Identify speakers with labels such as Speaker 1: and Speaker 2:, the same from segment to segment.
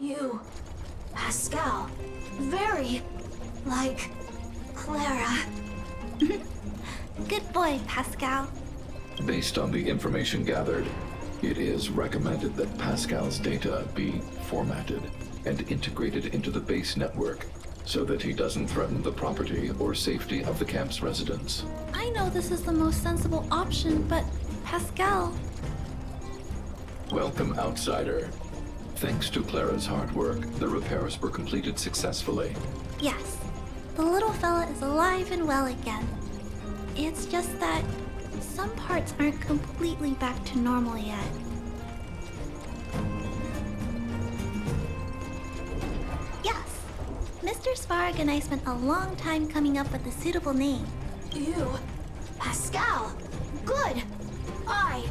Speaker 1: You, Pascal, very like Clara.
Speaker 2: Good boy, Pascal.
Speaker 3: Based on the information gathered, it is recommended that Pascal's data be formatted and integrated into the base network so that he doesn't threaten the property or safety of the camp's residents.
Speaker 2: I know this is the most sensible option, but Pascal...
Speaker 3: Welcome, outsider. Thanks to Clara's hard work, the repairs were completed successfully.
Speaker 2: Yes, the little fella is alive and well again. It's just that some parts aren't completely back to normal yet. Yes, Mr. Svarog and I spent a long time coming up with a suitable name.
Speaker 1: You, Pascal, good. I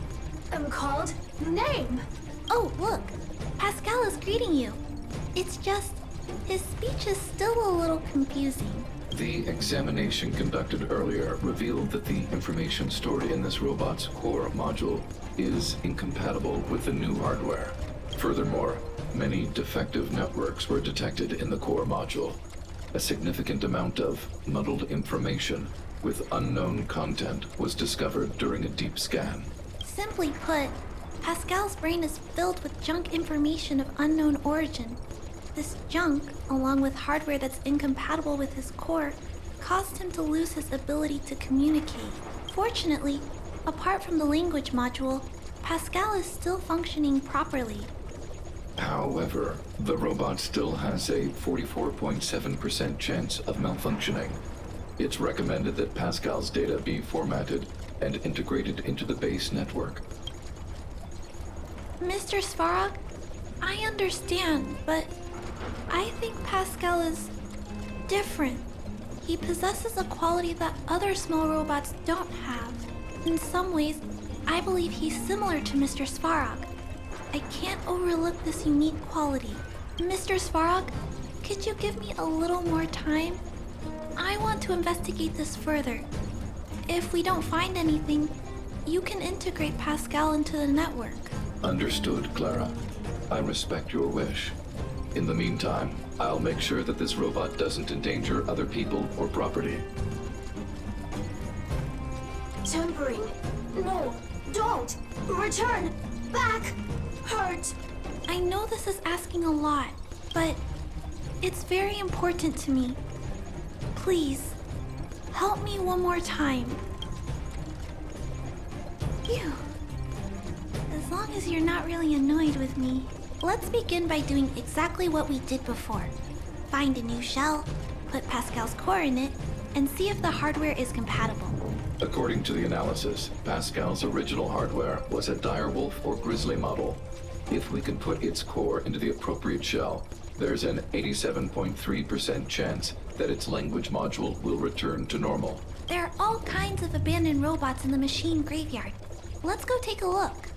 Speaker 1: am called Name.
Speaker 2: Oh, look, Pascal is greeting you. It's just, his speech is still a little confusing.
Speaker 3: The examination conducted earlier revealed that the information stored in this robot's core module is incompatible with the new hardware. Furthermore, many defective networks were detected in the core module. A significant amount of muddled information with unknown content was discovered during a deep scan.
Speaker 2: Simply put, Pascal's brain is filled with junk information of unknown origin. This junk, along with hardware that's incompatible with his core, caused him to lose his ability to communicate. Fortunately, apart from the language module, Pascal is still functioning properly.
Speaker 3: However, the robot still has a 44.7% chance of malfunctioning. It's recommended that Pascal's data be formatted and integrated into the base network.
Speaker 2: Mr. Svarog, I understand, but I think Pascal is different. He possesses a quality that other small robots don't have. In some ways, I believe he's similar to Mr. Svarog. I can't overlook this unique quality. Mr. Svarog, could you give me a little more time? I want to investigate this further. If we don't find anything, you can integrate Pascal into the network.
Speaker 3: Understood, Clara. I respect your wish. In the meantime, I'll make sure that this robot doesn't endanger other people or property.
Speaker 1: Tempering. No, don't. Return. Back. Hurt.
Speaker 2: I know this is asking a lot, but it's very important to me. Please, help me one more time. Phew. As long as you're not really annoyed with me, let's begin by doing exactly what we did before. Find a new shell, put Pascal's core in it, and see if the hardware is compatible.
Speaker 3: According to the analysis, Pascal's original hardware was a direwolf or grizzly model. If we can put its core into the appropriate shell, there's an 87.3% chance that its language module will return to normal.
Speaker 2: There are all kinds of abandoned robots in the machine graveyard. Let's go take a look.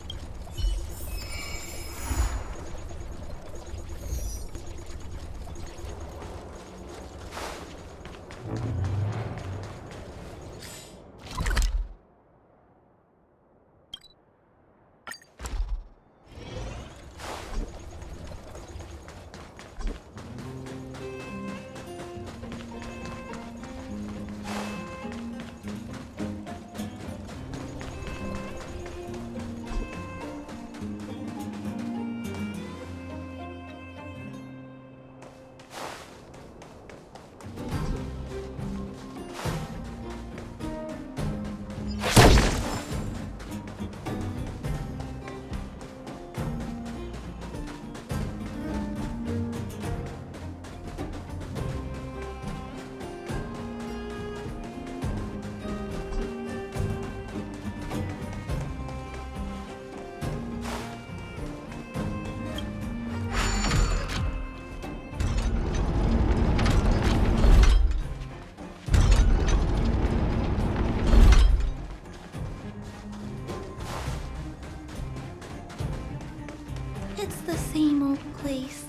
Speaker 2: It's the same old place.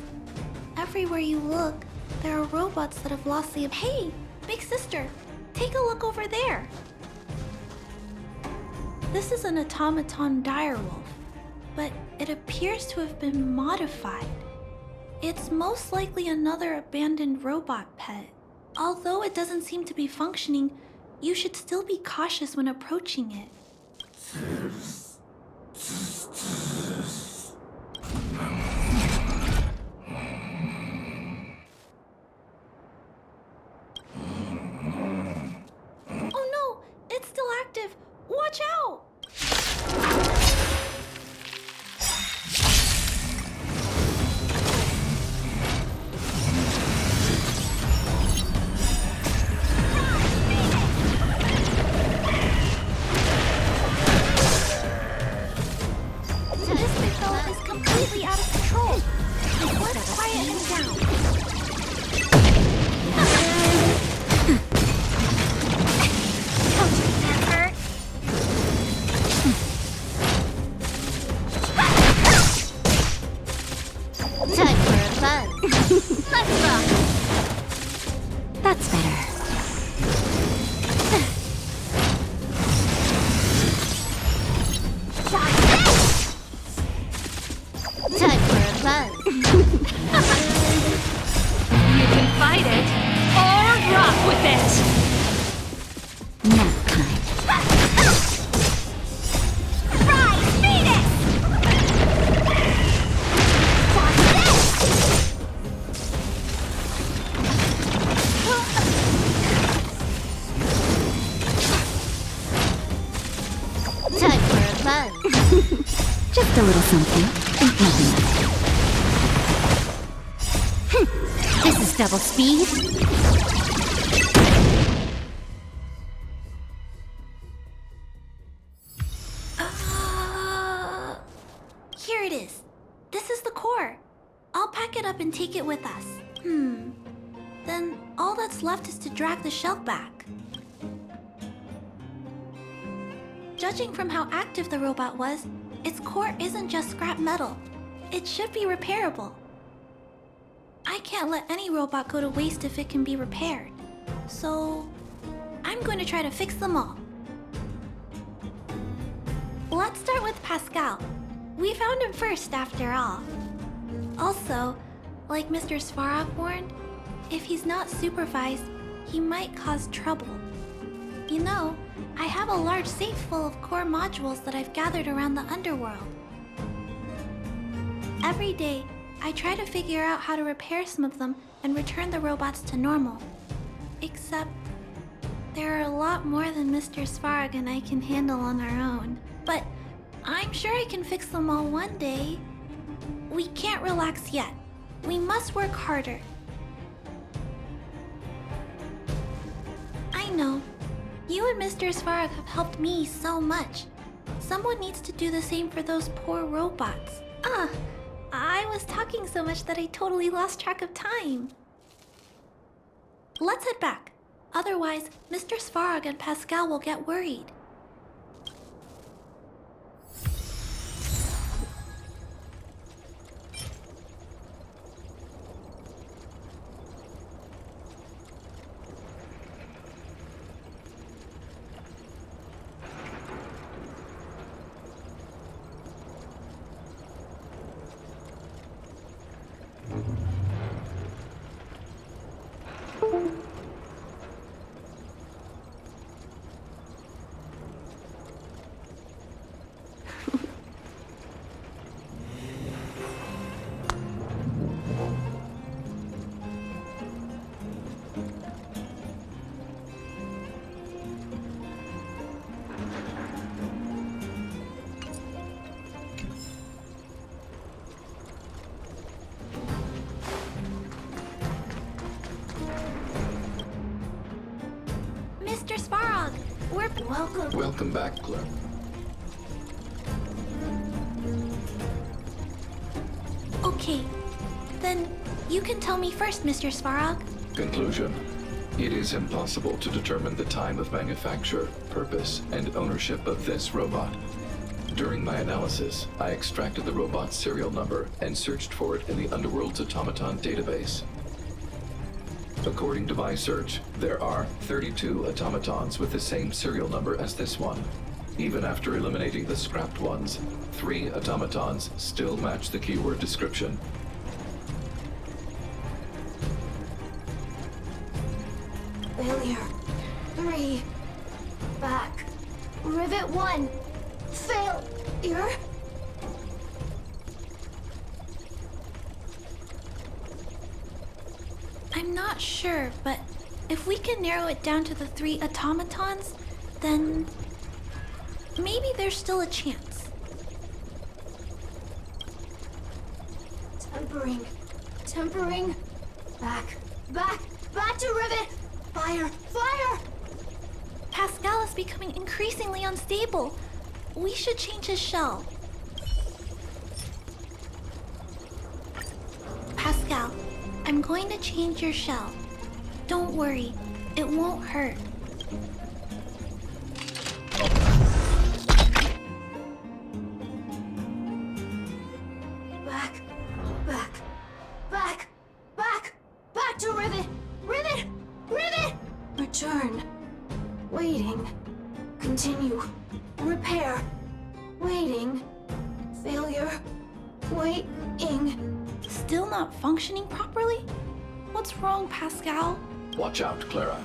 Speaker 2: Everywhere you look, there are robots that have lost the... Hey, big sister, take a look over there. This is an automaton direwolf, but it appears to have been modified. It's most likely another abandoned robot pet. Although it doesn't seem to be functioning, you should still be cautious when approaching it. Oh no! It's still active! Watch out! This big fella is completely out of control. Let's quiet him down.
Speaker 4: Time for a fun. Let's rock. That's better. Time for a fun. You can fight it or rock with it. Nap time. Rise, Phoenix! Time for a fun. Just a little something. Ain't nothing much. This is double speed.
Speaker 2: Here it is. This is the core. I'll pack it up and take it with us. Then all that's left is to drag the shell back. Judging from how active the robot was, its core isn't just scrap metal. It should be repairable. I can't let any robot go to waste if it can be repaired. So, I'm going to try to fix them all. Let's start with Pascal. We found him first, after all. Also, like Mr. Svarog warned, if he's not supervised, he might cause trouble. You know, I have a large safe full of core modules that I've gathered around the underworld. Every day, I try to figure out how to repair some of them and return the robots to normal. Except, there are a lot more than Mr. Svarog and I can handle on our own. But I'm sure I can fix them all one day. We can't relax yet. We must work harder. I know. You and Mr. Svarog have helped me so much. Someone needs to do the same for those poor robots. I was talking so much that I totally lost track of time. Let's head back. Otherwise, Mr. Svarog and Pascal will get worried. Mr. Svarog, we're...
Speaker 3: Welcome back, Clara.
Speaker 2: Okay, then you can tell me first, Mr. Svarog.
Speaker 3: Conclusion. It is impossible to determine the time of manufacture, purpose, and ownership of this robot. During my analysis, I extracted the robot's serial number and searched for it in the Underworld's automaton database. According to my search, there are 32 automatons with the same serial number as this one. Even after eliminating the scrapped ones, 3 automatons still match the keyword description.
Speaker 1: Failure. 3. Back. Rivet 1. Failure.
Speaker 2: I'm not sure, but if we can narrow it down to the 3 automatons, then maybe there's still a chance.
Speaker 1: Tempering. Tempering. Back. Back. Back to Rivet. Fire. Fire.
Speaker 2: Pascal is becoming increasingly unstable. We should change his shell. Pascal, I'm going to change your shell. Don't worry, it won't hurt.
Speaker 1: Back. Back. Back. Back. Back to Rivet. Rivet. Rivet. Return. Waiting. Continue. Repair. Waiting. Failure. Waiting.
Speaker 2: Still not functioning properly? What's wrong, Pascal?
Speaker 3: Watch out, Clara.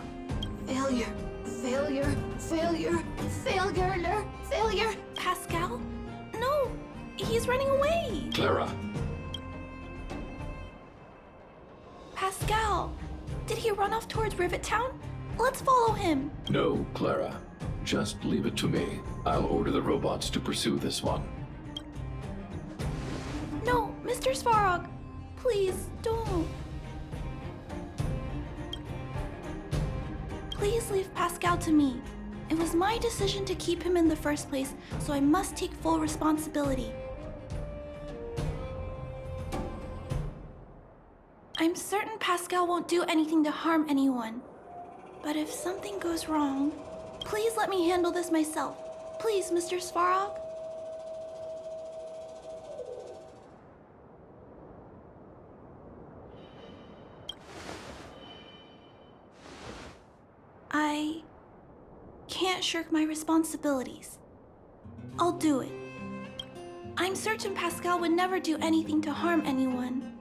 Speaker 1: Failure. Failure. Failure. Failure. Failure.
Speaker 2: Pascal? No, he's running away.
Speaker 3: Clara,
Speaker 2: Pascal, did he run off towards Rivet Town? Let's follow him.
Speaker 3: no, Clara. Just leave it to me. I'll order the robots to pursue this one.
Speaker 2: No, Mr. Svarog, please don't. Please leave Pascal to me. It was my decision to keep him in the first place, so I must take full responsibility. I'm certain Pascal won't do anything to harm anyone. But if something goes wrong, please let me handle this myself. Please, Mr. Svarog. I can't shirk my responsibilities. I'll do it. I'm certain Pascal would never do anything to harm anyone.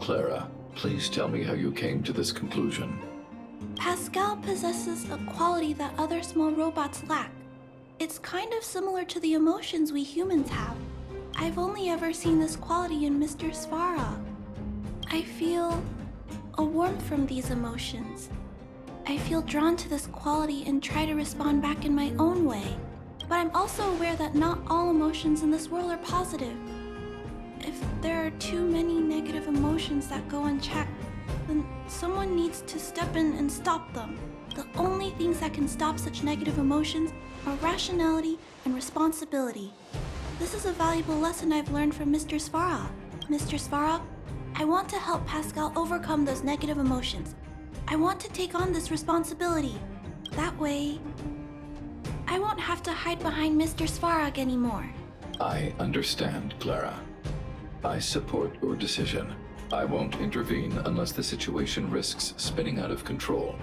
Speaker 3: Clara, please tell me how you came to this conclusion.
Speaker 2: Pascal possesses a quality that other small robots lack. It's kind of similar to the emotions we humans have. I've only ever seen this quality in Mr. Svarog. I feel a warmth from these emotions. I feel drawn to this quality and try to respond back in my own way. But I'm also aware that not all emotions in this world are positive. If there are too many negative emotions that go unchecked, then someone needs to step in and stop them. The only things that can stop such negative emotions are rationality and responsibility. This is a valuable lesson I've learned from Mr. Svarog. Mr. Svarog, I want to help Pascal overcome those negative emotions. I want to take on this responsibility. That way, I won't have to hide behind Mr. Svarog anymore.
Speaker 3: I understand, Clara. I support your decision. I won't intervene unless the situation risks spinning out of control.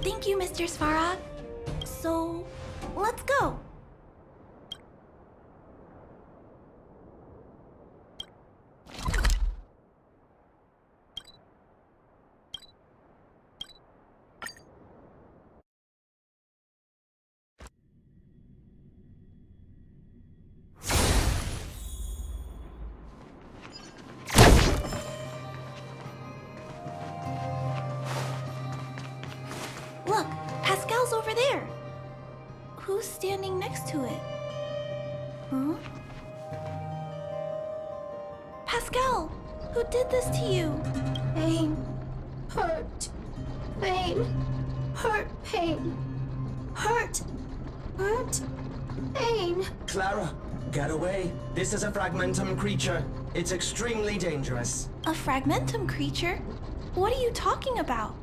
Speaker 2: Thank you, Mr. Svarog. So, let's go. Look, Pascal's over there. Who's standing next to it? Huh? Pascal, who did this to you?
Speaker 1: Pain. Hurt. Pain. Hurt. Pain. Hurt. Hurt. Pain.
Speaker 5: Clara, get away. This is a fragmentum creature. It's extremely dangerous.
Speaker 2: A fragmentum creature? What are you talking about?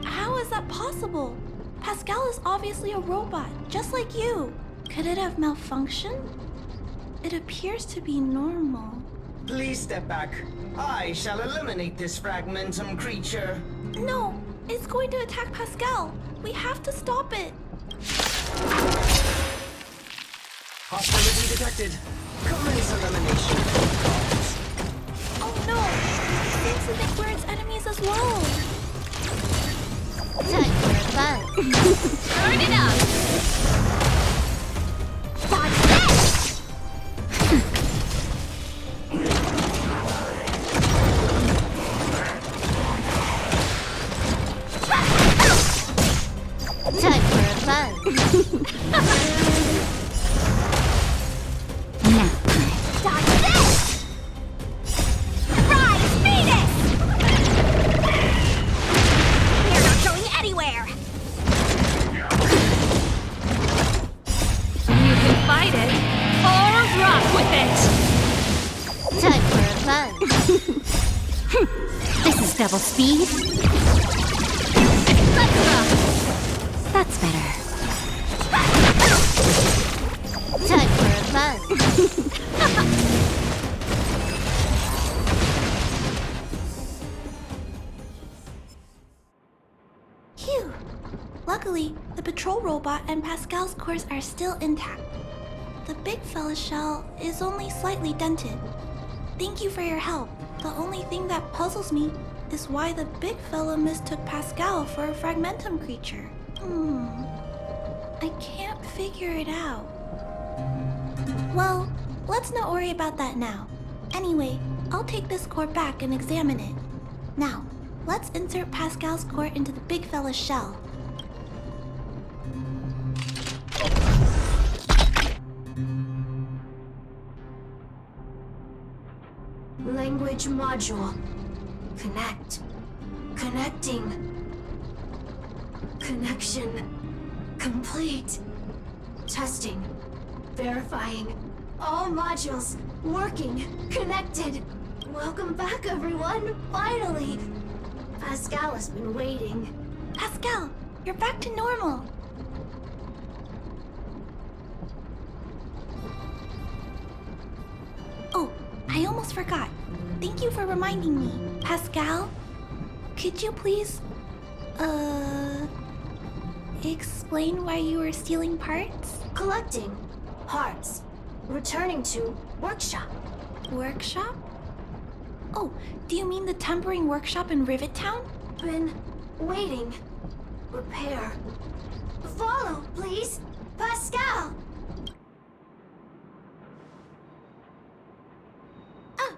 Speaker 2: How is that possible? Pascal is obviously a robot, just like you. Could it have malfunctioned? It appears to be normal.
Speaker 5: Please step back. I shall eliminate this fragmentum creature.
Speaker 2: No, it's going to attack Pascal. We have to stop it.
Speaker 5: Hostility detected. Commence elimination protocols.
Speaker 2: Oh no! It seems to think we're its enemies as well.
Speaker 1: Time for fun.
Speaker 4: Turn it up!
Speaker 1: Watch this! Time for fun.
Speaker 4: Now,
Speaker 1: Dodge this! Rise, Venus! You're not going anywhere!
Speaker 4: you can fight it or rock with it!
Speaker 1: Time for fun.
Speaker 4: This is double speed.
Speaker 1: Let's go!
Speaker 4: That's better.
Speaker 1: Time for fun.
Speaker 2: Phew! Luckily, the patrol robot and Pascal's course are still intact. The big fella's shell is only slightly dented. Thank you for your help. The only thing that puzzles me is why the big fella mistook Pascal for a fragmentum creature. I can't figure it out. Well, let's not worry about that now. Anyway, I'll take this core back and examine it. Now, let's insert Pascal's core into the big fella's shell.
Speaker 1: Language module. Connect. Connecting. Connection. Complete. Testing. Verifying. All modules working. Connected. Welcome back, everyone. Finally. Pascal has been waiting.
Speaker 2: Pascal, you're back to normal. Oh, I almost forgot. Thank you for reminding me. Pascal, could you please, explain why you were stealing parts?
Speaker 1: Collecting. Parts. Returning to workshop.
Speaker 2: Workshop? Oh, do you mean the tempering workshop in Rivet Town?
Speaker 1: Been waiting. Repair. Follow, please. Pascal!
Speaker 2: Ah,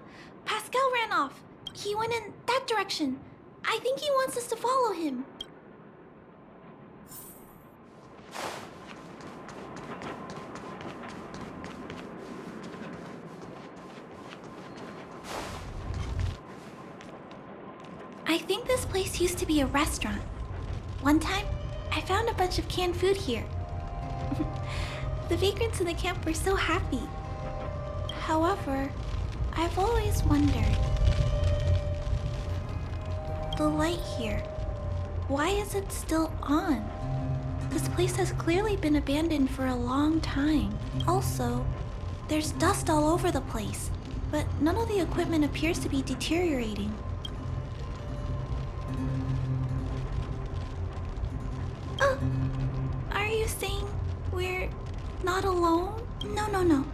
Speaker 2: Pascal ran off. He went in that direction. I think he wants us to follow him. I think this place used to be a restaurant. One time, I found a bunch of canned food here. The vagrants in the camp were so happy. However, I've always wondered. The light here, why is it still on? This place has clearly been abandoned for a long time. Also, there's dust all over the place, but none of the equipment appears to be deteriorating. Are you saying we're not alone? No.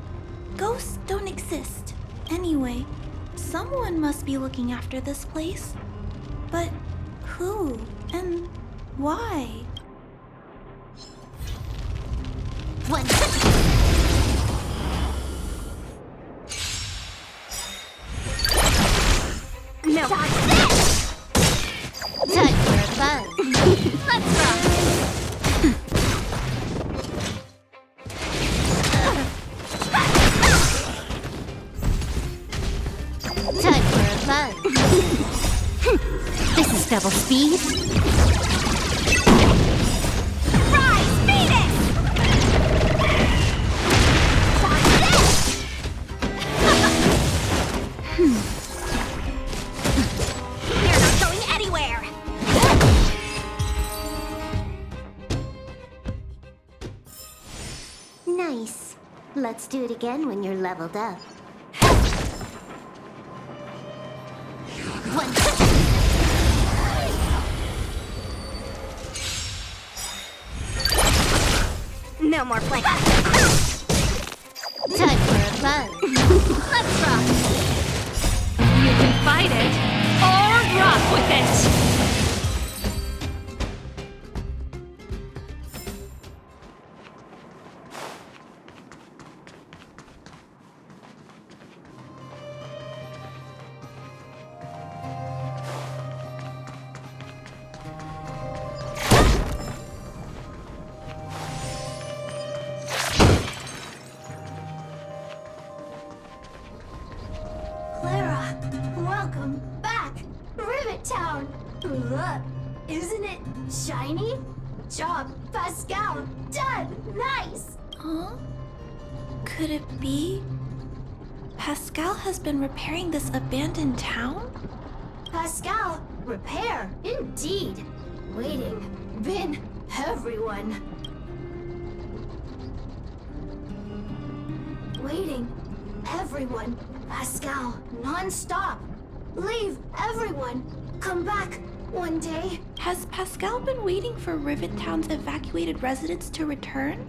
Speaker 2: Ghosts don't exist. Anyway, someone must be looking after this place. But who and why?
Speaker 1: One. No. Dodge this! Time for fun. Let's rock. Time for fun.
Speaker 4: This is double speed.
Speaker 1: Rise, Venus! Dodge this! You're not going anywhere!
Speaker 6: Nice. Let's do it again when you're leveled up.
Speaker 1: One. No more playing. Time for fun. Let's rock.
Speaker 4: You can fight with it!
Speaker 1: Clara, welcome back! Rivet Town! Look, isn't it shiny? Job, Pascal, done! Nice!
Speaker 2: Huh? Could it be Pascal has been repairing this abandoned town?
Speaker 1: Pascal, repair, indeed. Waiting, been everyone. Waiting, everyone. Pascal, non-stop. Leave everyone. Come back one day.
Speaker 2: Has Pascal been waiting for Rivet Town's evacuated residents to return?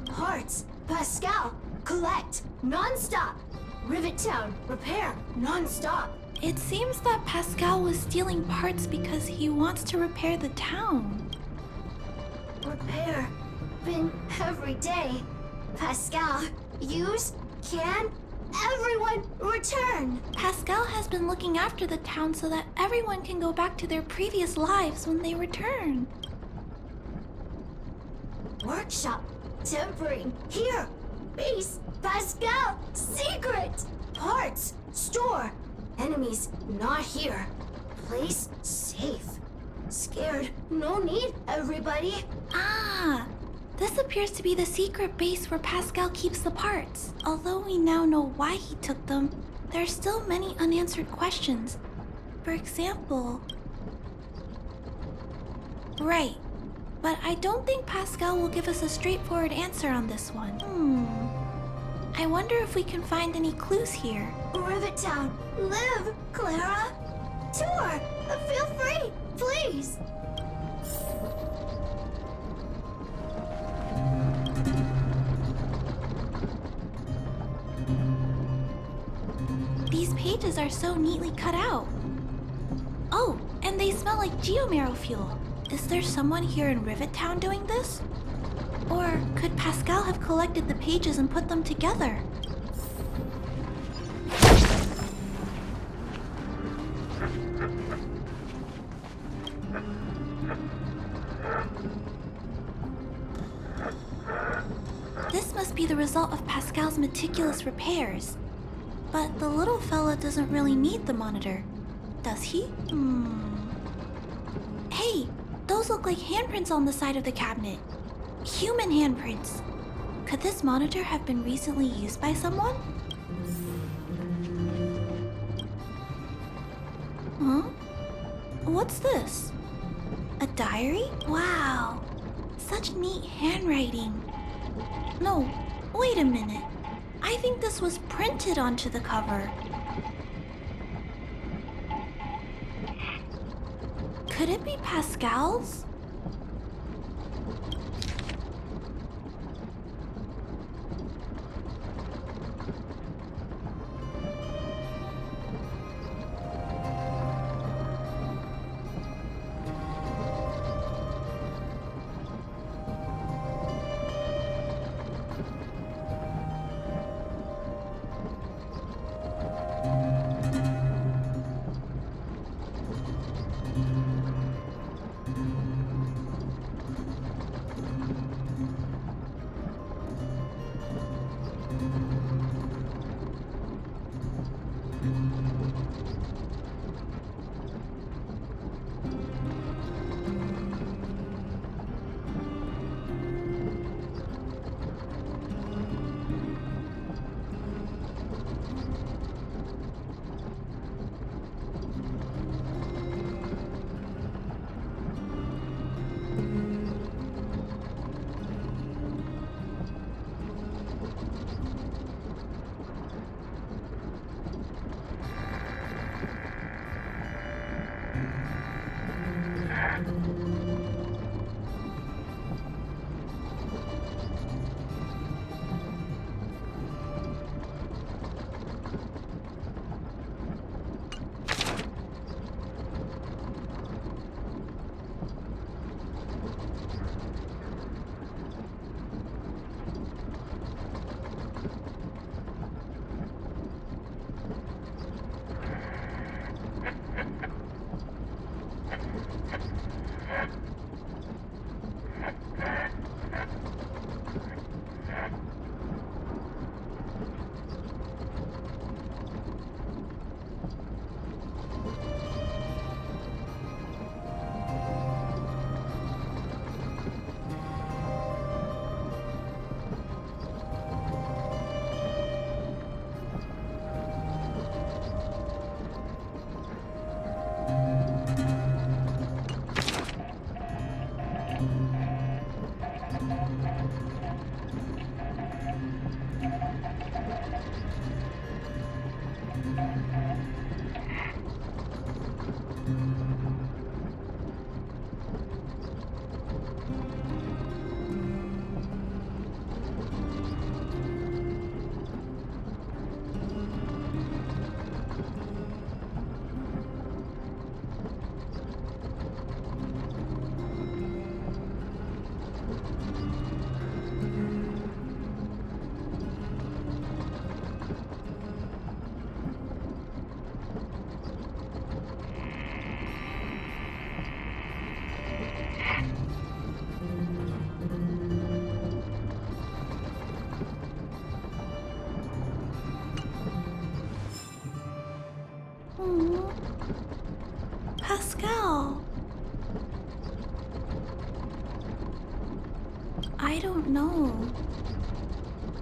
Speaker 1: Parts, Pascal, collect, non-stop. Rivet Town, repair, non-stop.
Speaker 2: It seems that Pascal was stealing parts because he wants to repair the town.
Speaker 1: Repair, been every day. Pascal, use, can, everyone return.
Speaker 2: Pascal has been looking after the town so that everyone can go back to their previous lives when they return.
Speaker 1: Workshop, tempering, here. Base, Pascal, secret. Parts, store. Enemies, not here. Place, safe. Scared, no need, everybody.
Speaker 2: Ah! This appears to be the secret base where Pascal keeps the parts. Although we now know why he took them, there are still many unanswered questions. For example... Right. But I don't think Pascal will give us a straightforward answer on this one. I wonder if we can find any clues here.
Speaker 1: Rivet Town, live, Clara. Tour, feel free, please.
Speaker 2: These pages are so neatly cut out. Oh, and they smell like geomarrow fuel. Is there someone here in Rivet Town doing this? Or could Pascal have collected the pages and put them together? This must be the result of Pascal's meticulous repairs. But the little fella doesn't really need the monitor, does he? Hey, those look like handprints on the side of the cabinet. Human handprints. Could this monitor have been recently used by someone? Huh? What's this? A diary? Wow. Such neat handwriting. No, wait a minute. I think this was printed onto the cover. Could it be Pascal's?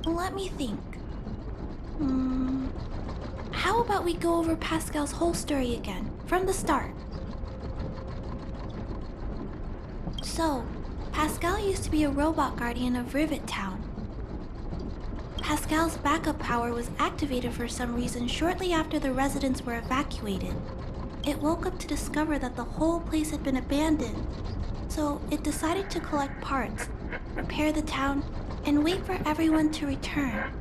Speaker 2: Let me think. How about we go over Pascal's whole story again, from the start? So, Pascal used to be a robot guardian of Rivet Town. Pascal's backup power was activated for some reason shortly after the residents were evacuated. It woke up to discover that the whole place had been abandoned, so it decided to collect parts, repair the town, and wait for everyone to return.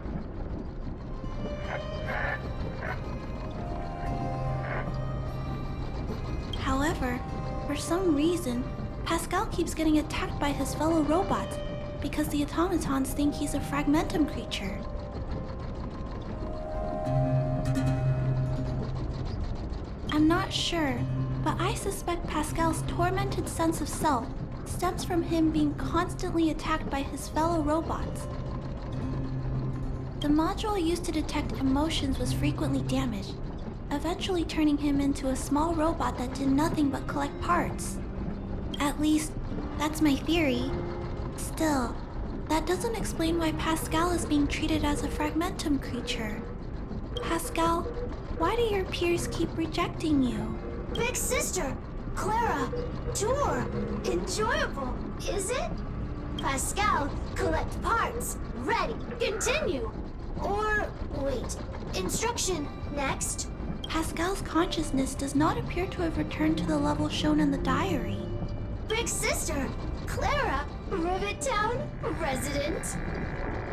Speaker 2: However, for some reason, Pascal keeps getting attacked by his fellow robots because the automatons think he's a fragmentum creature. I'm not sure, but I suspect Pascal's tormented sense of self stems from him being constantly attacked by his fellow robots. The module used to detect emotions was frequently damaged, eventually turning him into a small robot that did nothing but collect parts. At least, that's my theory. Still, that doesn't explain why Pascal is being treated as a fragmentum creature. Pascal, why do your peers keep rejecting you?
Speaker 1: Big sister, Clara, tour, enjoyable, is it? Pascal, collect parts, ready, continue. Or, wait, instruction, next.
Speaker 2: Pascal's consciousness does not appear to have returned to the level shown in the diary.
Speaker 1: Big sister, Clara, Rivet Town, resident.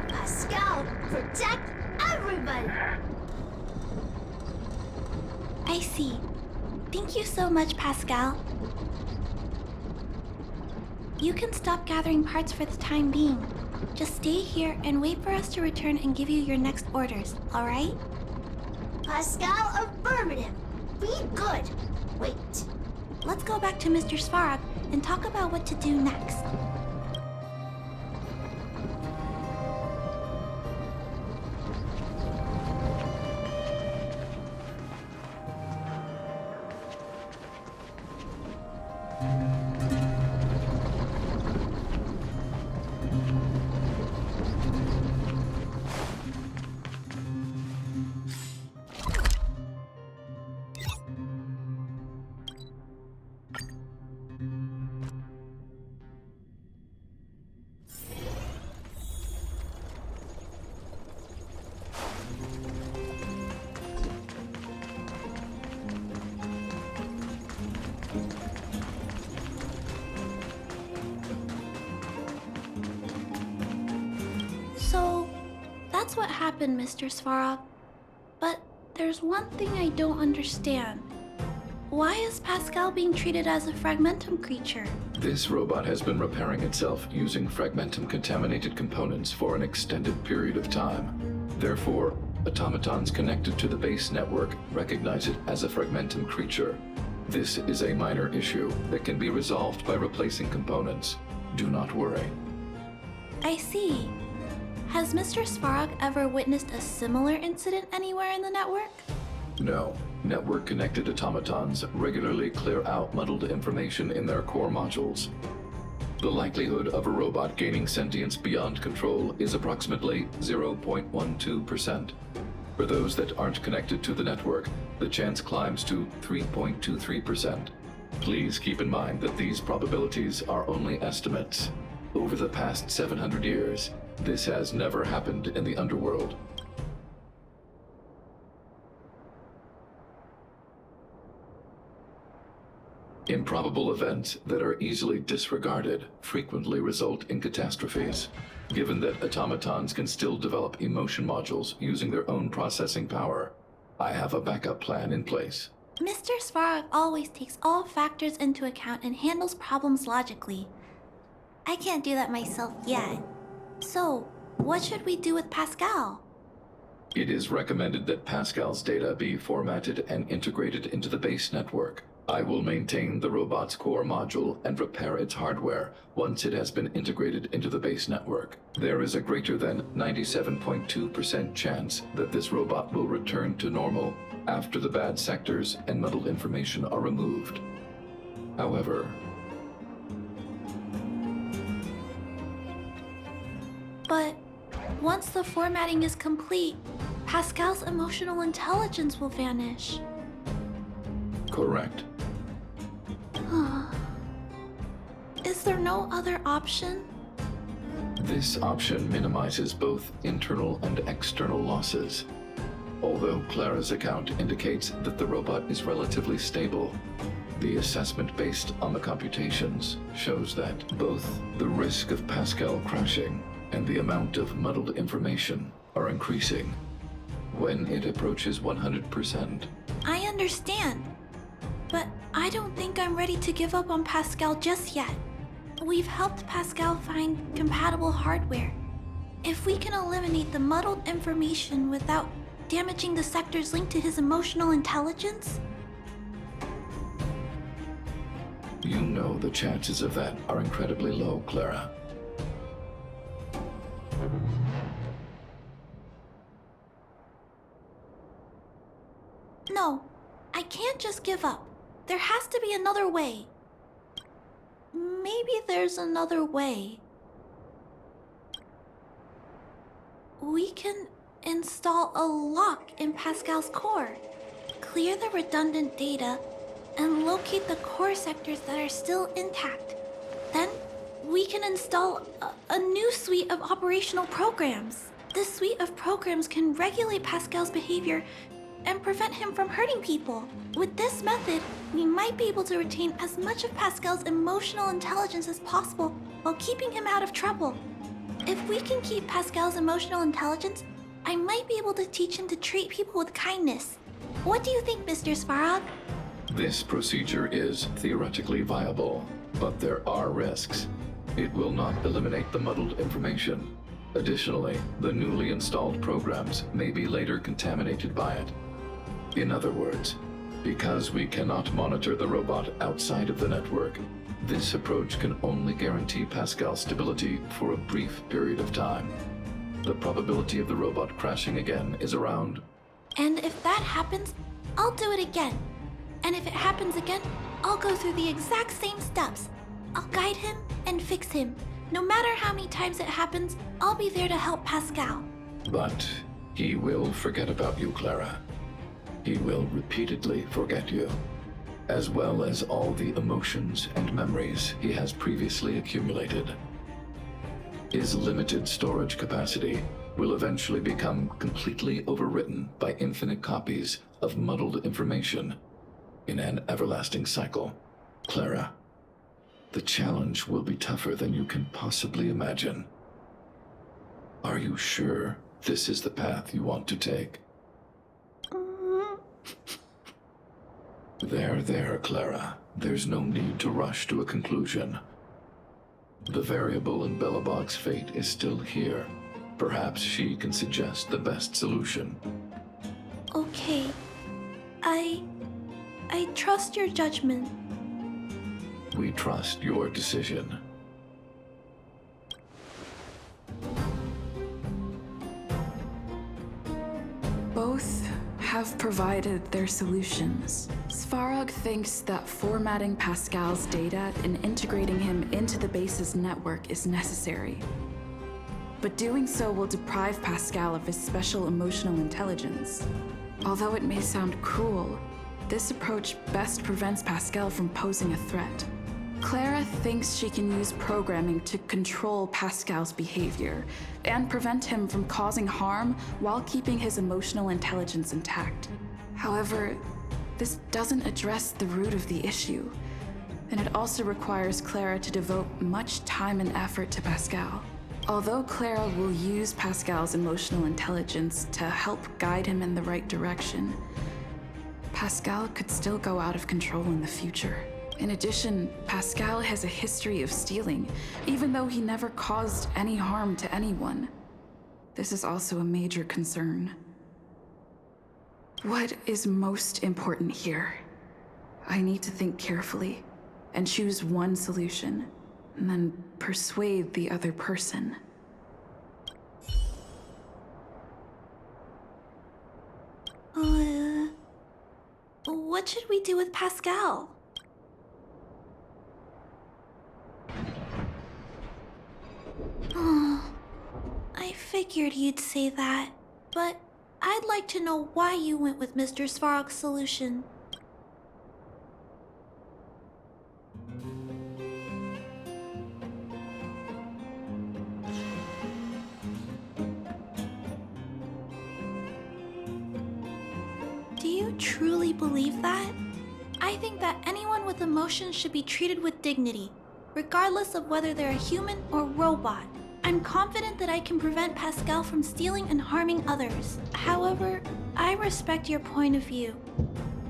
Speaker 1: Pascal, protect everybody.
Speaker 2: I see. Thank you so much, Pascal. You can stop gathering parts for the time being. Just stay here and wait for us to return and give you your next orders, alright?
Speaker 1: Pascal, affirmative. Be good. Wait.
Speaker 2: Let's go back to Mr. Svarog and talk about what to do next. So, that's what happened, Mr. Svarog. But there's one thing I don't understand. Why is Pascal being treated as a fragmentum creature?
Speaker 3: This robot has been repairing itself using fragmentum-contaminated components for an extended period of time. Therefore, automatons connected to the base network recognize it as a fragmentum creature. This is a minor issue that can be resolved by replacing components. Do not worry.
Speaker 2: I see. Has Mr. Svarog ever witnessed a similar incident anywhere in the network?
Speaker 3: No. Network-connected automatons regularly clear out muddled information in their core modules. The likelihood of a robot gaining sentience beyond control is approximately 0.12%. For those that aren't connected to the network, the chance climbs to 3.23%. Please keep in mind that these probabilities are only estimates. Over the past 700 years, this has never happened in the underworld. Improbable events that are easily disregarded frequently result in catastrophes. Given that automatons can still develop emotion modules using their own processing power, I have a backup plan in place.
Speaker 2: Mr. Svarog always takes all factors into account and handles problems logically. I can't do that myself yet. So, what should we do with Pascal?
Speaker 3: It is recommended that Pascal's data be formatted and integrated into the base network. I will maintain the robot's core module and repair its hardware once it has been integrated into the base network. There is a greater than 97.2% chance that this robot will return to normal after the bad sectors and muddled information are removed. However,
Speaker 2: But once the formatting is complete, Pascal's emotional intelligence will vanish.
Speaker 3: Correct.
Speaker 2: Is there no other option?
Speaker 3: This option minimizes both internal and external losses. Although Clara's account indicates that the robot is relatively stable, the assessment based on the computations shows that both the risk of Pascal crashing and the amount of muddled information are increasing. When it approaches 100%,
Speaker 2: I understand, but I don't think I'm ready to give up on Pascal just yet. We've helped Pascal find compatible hardware. If we can eliminate the muddled information without damaging the sectors linked to his emotional intelligence,
Speaker 3: you know the chances of that are incredibly low, Clara.
Speaker 2: no, I can't just give up. There has to be another way. Maybe there's another way. We can install a lock in Pascal's core, clear the redundant data, and locate the core sectors that are still intact. Then, we can install a new suite of operational programs. This suite of programs can regulate Pascal's behavior and prevent him from hurting people. With this method, we might be able to retain as much of Pascal's emotional intelligence as possible while keeping him out of trouble. If we can keep Pascal's emotional intelligence, I might be able to teach him to treat people with kindness. What do you think, Mr. Svarog?
Speaker 3: This procedure is theoretically viable, but there are risks. It will not eliminate the muddled information. Additionally, the newly installed programs may be later contaminated by it. In other words, because we cannot monitor the robot outside of the network, this approach can only guarantee Pascal's stability for a brief period of time. The probability of the robot crashing again is around.
Speaker 2: And if that happens, I'll do it again. And if it happens again, I'll go through the exact same steps. I'll guide him and fix him. No matter how many times it happens, I'll be there to help Pascal.
Speaker 3: But he will forget about you, Clara. He will repeatedly forget you, as well as all the emotions and memories he has previously accumulated. His limited storage capacity will eventually become completely overwritten by infinite copies of muddled information in an everlasting cycle. Clara, the challenge will be tougher than you can possibly imagine. Are you sure this is the path you want to take? There, Clara. There's no need to rush to a conclusion. The variable in Belobog's fate is still here. Perhaps she can suggest the best solution.
Speaker 2: Okay. I trust your judgment.
Speaker 3: We trust your decision.
Speaker 7: Both have provided their solutions. Svarog thinks that formatting Pascal's data and integrating him into the base's network is necessary. But doing so will deprive Pascal of his special emotional intelligence. Although it may sound cruel, this approach best prevents Pascal from posing a threat. Clara thinks she can use programming to control Pascal's behavior and prevent him from causing harm while keeping his emotional intelligence intact. However, this doesn't address the root of the issue, and it also requires Clara to devote much time and effort to Pascal. Although Clara will use Pascal's emotional intelligence to help guide him in the right direction, Pascal could still go out of control in the future. In addition, Pascal has a history of stealing, even though he never caused any harm to anyone. This is also a major concern. What is most important here? I need to think carefully and choose one solution, and then persuade the other person.
Speaker 2: What should we do with Pascal? I figured figured you'd say that, but I'd like to know why you went with Mr. Svarog's solution. Do you truly believe that? I think that anyone with emotions should be treated with dignity, regardless of whether they're a human or robot. I'm confident that I can prevent Pascal from stealing and harming others. However, I respect your point of view.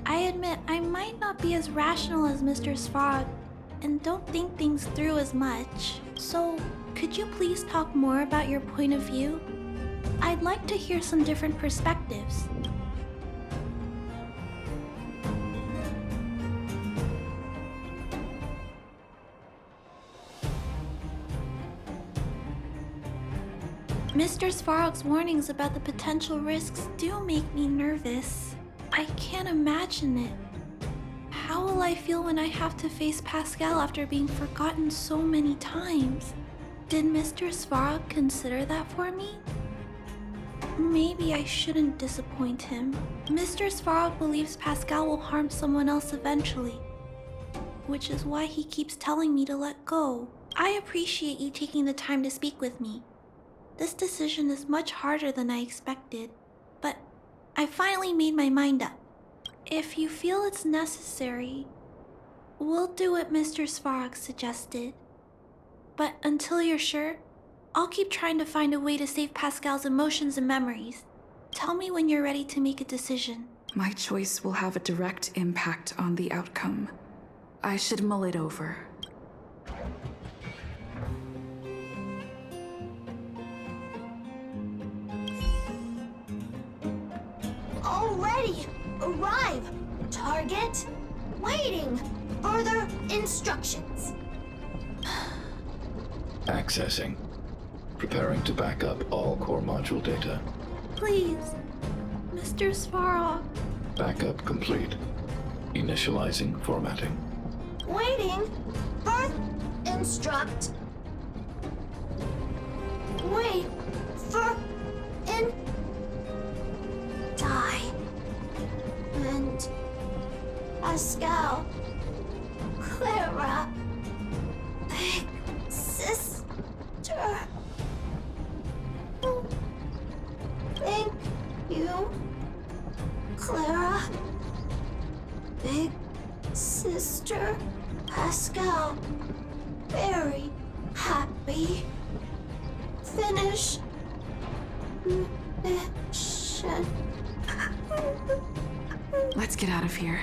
Speaker 2: I admit I might not be as rational as Mr. Svarog and don't think things through as much. So, could you please talk more about your point of view? I'd like to hear some different perspectives. Mr. Svarog's warnings about the potential risks do make me nervous. I can't imagine it. How will I feel when I have to face Pascal after being forgotten so many times? Did Mr. Svarog consider that for me? Maybe I shouldn't disappoint him. Mr. Svarog believes Pascal will harm someone else eventually, which is why he keeps telling me to let go. I appreciate you taking the time to speak with me. This decision is much harder than I expected, but I finally made my mind up. If you feel it's necessary, we'll do what Mr. Svarog suggested. But until you're sure, I'll keep trying to find a way to save Pascal's emotions and memories. Tell me when you're ready to make a decision.
Speaker 7: My choice will have a direct impact on the outcome. I should mull it over.
Speaker 1: Already! Arrive! Target! Waiting! Further instructions!
Speaker 3: Accessing. Preparing to back up all core module data.
Speaker 2: Please, Mr. Svarog.
Speaker 3: Backup complete. Initializing formatting.
Speaker 1: Waiting! Birth! Instruct! Wait! For... in... die. And... Pascal... Clara... Big sister... Thank you... Clara... Big sister... Pascal... Very happy... Finish... mission...
Speaker 7: Let's get out of here.